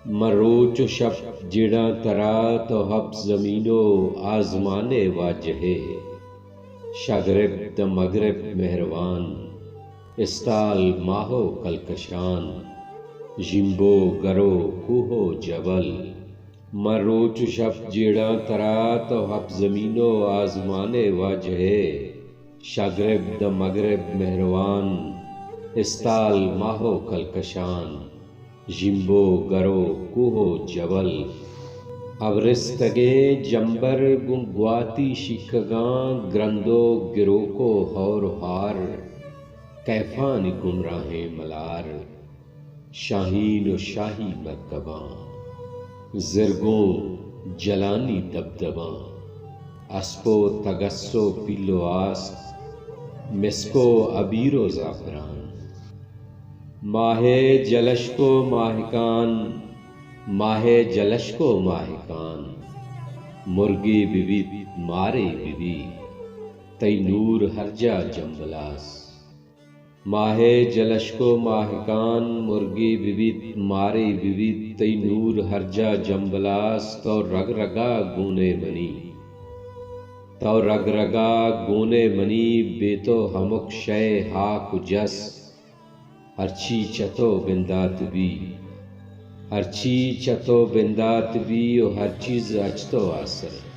مروچ و شب جڑاں ترا تو ہب زمین و آزمانے واجہے شگرب د مغرب مہروان استال ماہو کلکشان جمبو گرو کوہو جبل مروچ و شب جڑاں ترا تو ہب زمین و آزمانے واجہے شگرب د مغرب مہروان استال ماہو کلکشان جمبو گرو کوہو جبل ابرستگے جمبر گنگواتی شکگاں گرندو گروکو ہور ہار کیفان گمراہیں ملار شاہین و شاہی مرکباں زرگوں جلانی دبدباں اسپو تگسو پیلو آسک مسکو عبیر و زعفران ماہ جلشکو ماہکان ماہ جلشکو ماہکان مرگی بیوی مارے بیوی تی نور ہرجا جمبلاس ماہ جلشکو ماہکان مرگی بیوی مارے بیوی تی نور ہرجا جمبلاس تو رگ رگا گونے منی بے تو ہمک شے ہاک جس ہرچی چتو بندات بھی و ہر چیز اچتو آسر